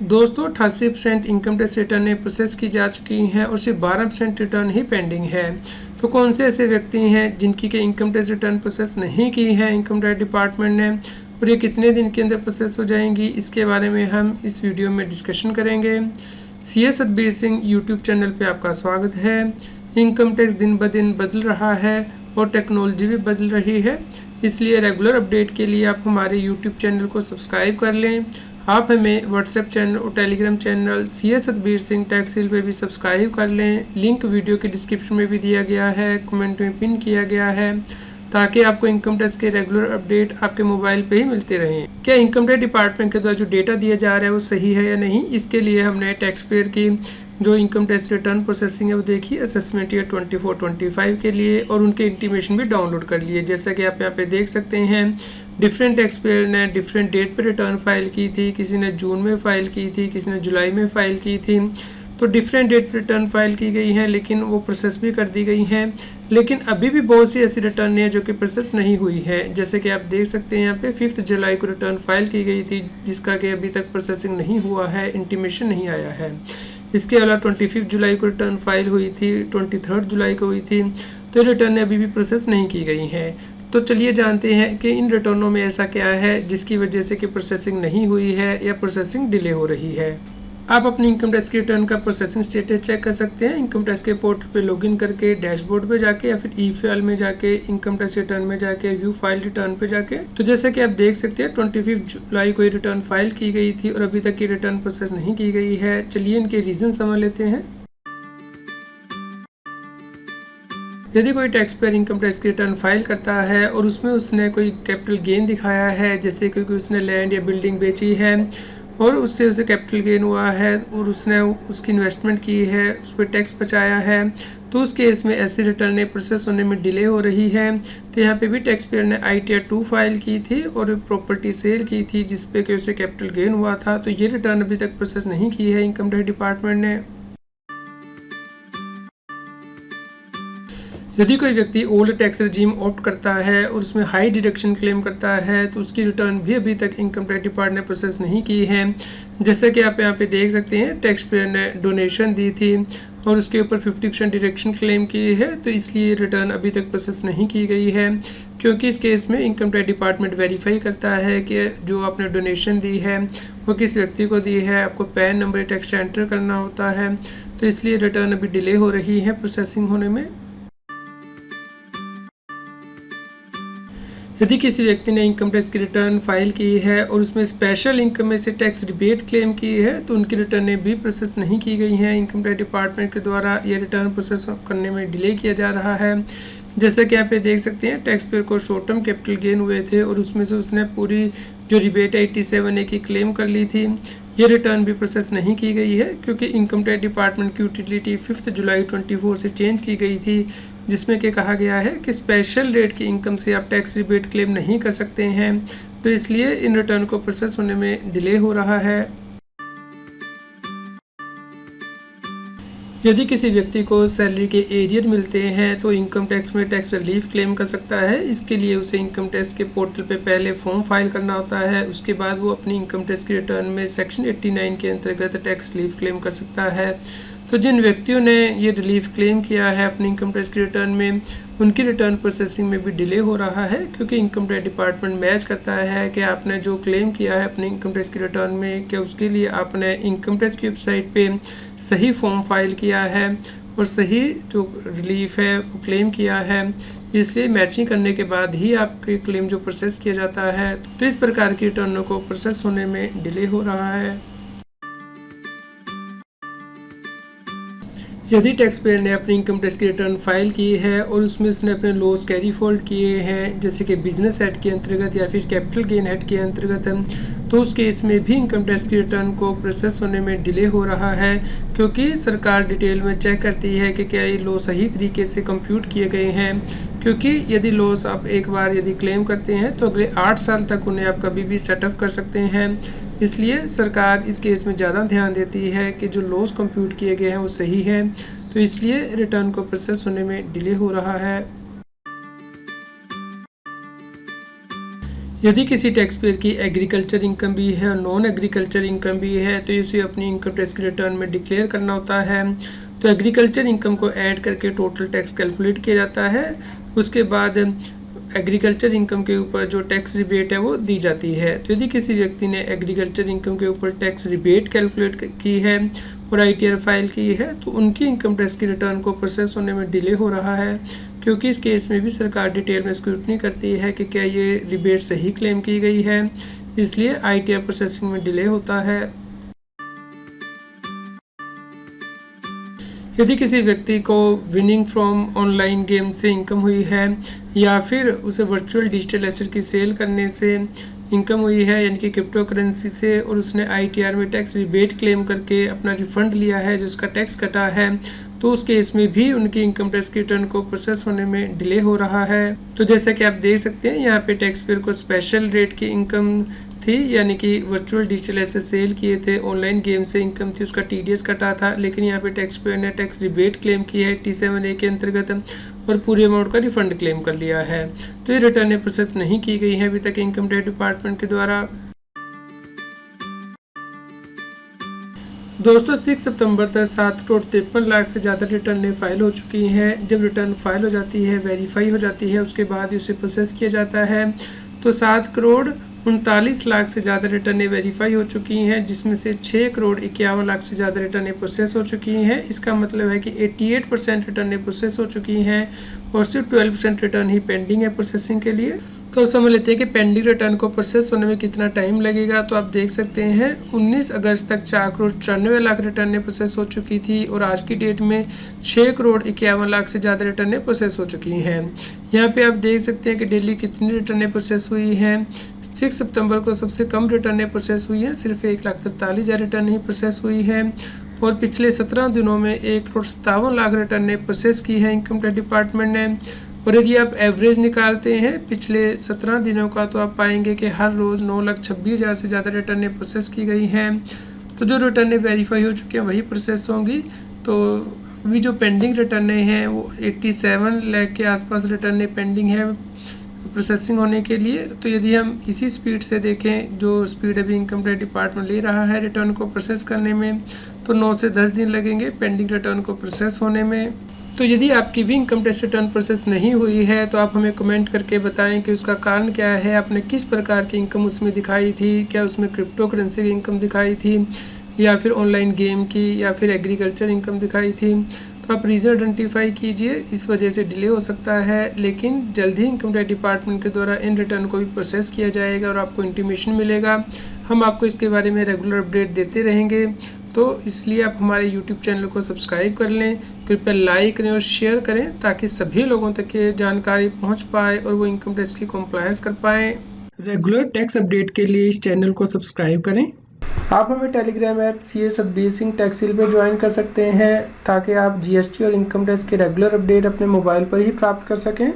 दोस्तों 88% income tax return process की जा चुकी हैं और सिर्फ 12% रिटर्न ही पेंडिंग है। तो कौन से ऐसे व्यक्ति हैं जिनकी के इनकम टैक्स रिटर्न प्रोसेस नहीं की है इनकम टैक्स डिपार्टमेंट ने, और ये कितने दिन के अंदर प्रोसेस हो जाएंगी, इसके बारे में हम इस वीडियो में डिस्कशन करेंगे। CA Satbir Singh YouTube channel पे आपका स्वागत है। इनकम टैक्स दिन ब दिन बदल रहा है और टेक्नोलॉजी भी बदल रही है, इसलिए रेगुलर अपडेट के लिए आप हमारे यूट्यूब चैनल को सब्सक्राइब कर लें। आप हमें व्हाट्सएप चैनल और Telegram channel CA Satbir Singh tax hill पे भी सब्सक्राइब कर लें। लिंक वीडियो के डिस्क्रिप्शन में भी दिया गया है, कमेंट में पिन किया गया है, ताकि आपको इनकम टैक्स के रेगुलर अपडेट आपके मोबाइल पे ही मिलते रहें। क्या इनकम टैक्स डिपार्टमेंट के द्वारा जो डेटा दिया जा रहा है वो सही है या नहीं, इसके लिए हमने टैक्स पेयर की जो इनकम टैक्स रिटर्न प्रोसेसिंग है वो देखी असेसमेंट ईयर 24-25 के लिए, और उनके इंटीमेशन भी डाउनलोड कर लिए। जैसा कि आप यहाँ पे देख सकते हैं, डिफरेंट टैक्स पेयर ने डिफरेंट डेट पे रिटर्न फाइल की थी। किसी ने जून में फ़ाइल की थी, किसी ने जुलाई में फ़ाइल की थी। तो डिफरेंट डेट पर रिटर्न फाइल की गई हैं, लेकिन वो प्रोसेस भी कर दी गई हैं। लेकिन अभी भी बहुत सी ऐसी रिटर्न है जो कि प्रोसेस नहीं हुई है। जैसे कि आप देख सकते हैं यहाँ पे 5 जुलाई को रिटर्न फाइल की गई थी, जिसका कि अभी तक प्रोसेसिंग नहीं हुआ है, इंटीमेशन नहीं आया है। इसके अलावा 25 जुलाई को रिटर्न फाइल हुई थी, 23 जुलाई को हुई थी। तो रिटर्न अभी भी प्रोसेस नहीं की गई हैं। तो चलिए जानते हैं कि इन रिटर्नों में ऐसा क्या है जिसकी वजह से कि प्रोसेसिंग नहीं हुई है या प्रोसेसिंग डिले हो रही है। आप अपनी इनकम टैक्स की रिटर्न का प्रोसेसिंग स्टेटस चेक कर सकते हैं इनकम टैक्स के पोर्टल पे लॉगिन करके, डैशबोर्ड पे जाके, या फिर ई फाइल में जाके, इनकम टैक्स रिटर्न में जाके, व्यू फाइल रिटर्न पे जाके। तो जैसे कि आप देख सकते हैं 25 जुलाई को ये रिटर्न फाइल की गई थी और अभी तक ये रिटर्न प्रोसेस नहीं की गई है। चलिए इनके रीज़न समझ लेते हैं। यदि कोई टैक्स पेयर इनकम टैक्स की रिटर्न फाइल करता है और उसमें उसने कोई कैपिटल गेन दिखाया है, जैसे कि उसने लैंड या बिल्डिंग बेची है और उससे उसे कैपिटल गेन हुआ है और उसने उसकी इन्वेस्टमेंट की है, उस पर टैक्स बचाया है, तो उस केस में ऐसी रिटर्न प्रोसेस होने में डिले हो रही है। तो यहाँ पे भी टैक्स पेयर ने ITR 2 फाइल की थी और प्रॉपर्टी सेल की थी जिसपे कि उसे कैपिटल गेन हुआ था। तो ये रिटर्न अभी तक प्रोसेस नहीं की है इनकम टैक्स डिपार्टमेंट ने। यदि कोई व्यक्ति ओल्ड टैक्स रजीम ऑप्ट करता है और उसमें हाई डिडक्शन क्लेम करता है, तो उसकी रिटर्न भी अभी तक इनकम टैक्स डिपार्टमेंट ने प्रोसेस नहीं की है। जैसे कि आप यहाँ पे देख सकते हैं, टैक्स पेयर ने डोनेशन दी थी और उसके ऊपर 50% डिडक्शन क्लेम की है, तो इसलिए रिटर्न अभी तक प्रोसेस नहीं की गई है। क्योंकि इस केस में इनकम टैक्स डिपार्टमेंट वेरीफाई करता है कि जो आपने डोनेशन दी है वो किस व्यक्ति को दी है, आपको पैन नंबर टैक्स एंटर करना होता है। तो इसलिए रिटर्न अभी डिले हो रही है प्रोसेसिंग होने में। यदि किसी व्यक्ति ने इनकम टैक्स की रिटर्न फाइल की है और उसमें स्पेशल इनकम में से टैक्स रिबेट क्लेम की है, तो उनकी रिटर्नें भी प्रोसेस नहीं की गई हैं इनकम टैक्स डिपार्टमेंट के द्वारा। यह रिटर्न प्रोसेस करने में डिले किया जा रहा है। जैसे कि आप ये देख सकते हैं, टैक्स पेयर को शॉर्ट टर्म कैपिटल गेन हुए थे और उसमें से उसने पूरी जो रिबेट 87A की क्लेम कर ली थी। ये रिटर्न भी प्रोसेस नहीं की गई है क्योंकि इनकम टैक्स डिपार्टमेंट की यूटिलिटी 5 जुलाई 24 से चेंज की गई थी, जिसमें कि कहा गया है कि स्पेशल रेट की इनकम से आप टैक्स रिबेट क्लेम नहीं कर सकते हैं। तो इसलिए इन रिटर्न को प्रोसेस होने में डिले हो रहा है। यदि किसी व्यक्ति को सैलरी के एरियर मिलते हैं तो इनकम टैक्स में टैक्स रिलीफ क्लेम कर सकता है। इसके लिए उसे इनकम टैक्स के पोर्टल पे पहले फॉर्म फाइल करना होता है, उसके बाद वो अपनी इनकम टैक्स की रिटर्न में सेक्शन 89 के अंतर्गत टैक्स रिलीफ क्लेम कर सकता है। तो जिन व्यक्तियों ने ये रिलीफ क्लेम किया है अपनी इनकम टैक्स की रिटर्न में, उनकी रिटर्न प्रोसेसिंग में भी डिले हो रहा है क्योंकि इनकम टैक्स डिपार्टमेंट मैच करता है कि आपने जो क्लेम किया है अपनी इनकम टैक्स की रिटर्न में, क्या उसके लिए आपने इनकम टैक्स की वेबसाइट पे सही फॉर्म फाइल किया है और सही जो रिलीफ है वो क्लेम किया है। इसलिए मैचिंग करने के बाद ही आपके क्लेम जो प्रोसेस किया जाता है। तो इस प्रकार की रिटर्नों को प्रोसेस होने में डिले हो रहा है। यदि टैक्स पेयर ने अपनी इनकम टैक्स की रिटर्न फाइल की है और उसमें उसने अपने लॉस कैरी फॉरवर्ड किए हैं, जैसे कि बिजनेस हेड के अंतर्गत या फिर कैपिटल गेन हेड के अंतर्गत, तो उस केस में भी इनकम टैक्स की रिटर्न को प्रोसेस होने में डिले हो रहा है क्योंकि सरकार डिटेल में चेक करती है कि क्या ये लॉस सही तरीके से कंप्यूट किए गए हैं। क्योंकि यदि लॉस आप एक बार यदि क्लेम करते हैं तो अगले 8 साल तक उन्हें आप कभी भी सेटअप कर सकते हैं। इसलिए सरकार इस केस में ज़्यादा ध्यान देती है कि जो लॉस कंप्यूट किए गए हैं वो सही है। तो इसलिए रिटर्न को प्रोसेस होने में डिले हो रहा है। यदि किसी टैक्स पेयर की एग्रीकल्चर इनकम भी है और नॉन एग्रीकल्चर इनकम भी है तो उसे अपनी इनकम टैक्स की रिटर्न में डिक्लेयर करना होता है। तो एग्रीकल्चर इनकम को ऐड करके टोटल टैक्स कैलकुलेट किया जाता है। उसके बाद एग्रीकल्चर इनकम के ऊपर जो टैक्स रिबेट है वो दी जाती है। तो यदि किसी व्यक्ति ने एग्रीकल्चर इनकम के ऊपर टैक्स रिबेट कैलकुलेट की है और ITR फाइल की है तो उनकी इनकम टैक्स की रिटर्न को प्रोसेस होने में डिले हो रहा है, क्योंकि इस केस में भी सरकार डिटेल में स्क्रूटनी करती है कि क्या ये रिबेट सही क्लेम की गई है, इसलिए ITR प्रोसेसिंग में डिले होता है। यदि किसी व्यक्ति को विनिंग फ्रॉम ऑनलाइन गेम से इनकम हुई है या फिर उसे वर्चुअल डिजिटल एसेट की सेल करने से इनकम हुई है, यानी कि क्रिप्टो करेंसी से, और उसने ITR में टैक्स रिबेट क्लेम करके अपना रिफंड लिया है जो उसका टैक्स कटा है, तो उस केस में भी उनकी इनकम टैक्स की रिटर्न को प्रोसेस होने में डिले हो रहा है। तो जैसा कि आप देख सकते हैं यहाँ पे टैक्स पेयर को स्पेशल रेट की इनकम थी, यानी कि वर्चुअल डिजिटल एसेट सेल किए थे, ऑनलाइन गेम से इनकम थी, उसका TDS कटा था, लेकिन यहाँ पे टैक्स पेयर ने टैक्स रिबेट क्लेम की है T7A के अंतर्गत और पूरे अमाउंट का रिफंड क्लेम कर लिया है। तो ये रिटर्न प्रोसेस नहीं की गई है अभी तक इनकम टैक्स डिपार्टमेंट के द्वारा। दोस्तों 6 सितंबर तक 7 करोड़ 53 लाख से ज़्यादा रिटर्नें फाइल हो चुकी हैं। जब रिटर्न फाइल हो जाती है, वेरीफाई हो जाती है, उसके बाद उसे प्रोसेस किया जाता है। तो 7 करोड़ 39 लाख से ज़्यादा रिटर्नें वेरीफाई हो चुकी हैं, जिसमें से 6 करोड़ 51 लाख से ज़्यादा रिटर्नें प्रोसेस हो चुकी हैं। इसका मतलब है कि 88% रिटर्नें प्रोसेस हो चुकी हैं और सिर्फ 12% रिटर्न ही पेंडिंग है प्रोसेसिंग के लिए। तो समझ लेते हैं कि पेंडिंग रिटर्न को प्रोसेस होने में कितना टाइम लगेगा। तो आप देख सकते हैं 19 अगस्त तक 4 करोड़ 94 लाख रिटर्नें प्रोसेस हो चुकी थी और आज की डेट में 6 करोड़ 51 लाख से ज़्यादा रिटर्नें प्रोसेस हो चुकी हैं। यहाँ पे आप देख सकते हैं कि डेली कितनी रिटर्नें प्रोसेस हुई हैं। 6 सितंबर को सबसे कम रिटर्नें प्रोसेस हुई हैं, सिर्फ 1,43,000 रिटर्न ही प्रोसेस हुई है और पिछले 17 दिनों में 1 करोड़ 57 लाख रिटर्नें प्रोसेस की है इनकम टैक्स डिपार्टमेंट ने। और यदि आप एवरेज निकालते हैं पिछले 17 दिनों का तो आप पाएंगे कि हर रोज़ 9,26,000 से ज़्यादा रिटर्नें प्रोसेस की गई हैं। तो जो रिटर्नें वेरीफाई हो चुकी हैं वही प्रोसेस होंगी। तो अभी जो पेंडिंग रिटर्नें हैं वो 87 लाख के आसपास रिटर्नें पेंडिंग है प्रोसेसिंग होने के लिए। तो यदि हम इसी स्पीड से देखें, जो स्पीड अभी इनकम टैक्स डिपार्टमेंट ले रहा है रिटर्न को प्रोसेस करने में, तो 9 से 10 दिन लगेंगे पेंडिंग रिटर्न को प्रोसेस होने में। तो यदि आपकी भी इनकम टैक्स रिटर्न प्रोसेस नहीं हुई है तो आप हमें कमेंट करके बताएं कि उसका कारण क्या है, आपने किस प्रकार की इनकम उसमें दिखाई थी, क्या उसमें क्रिप्टो करेंसी की इनकम दिखाई थी या फिर ऑनलाइन गेम की या फिर एग्रीकल्चर इनकम दिखाई थी। तो आप रीज़न आइडेंटिफाई कीजिए, इस वजह से डिले हो सकता है, लेकिन जल्द ही इनकम टैक्स डिपार्टमेंट के द्वारा इन रिटर्न को भी प्रोसेस किया जाएगा और आपको इंटीमेशन मिलेगा। हम आपको इसके बारे में रेगुलर अपडेट देते रहेंगे। तो इसलिए आप हमारे YouTube चैनल को सब्सक्राइब कर लें, कृपया लाइक करें और शेयर करें ताकि सभी लोगों तक ये जानकारी पहुंच पाए और वो इनकम टैक्स की कंप्लायंस कर पाएँ। रेगुलर टैक्स अपडेट के लिए इस चैनल को सब्सक्राइब करें। आप हमें Telegram app CS Satbir Singh टैक्सील पर ज्वाइन कर सकते हैं ताकि आप GST और इनकम टैक्स के रेगुलर अपडेट अपने मोबाइल पर ही प्राप्त कर सकें।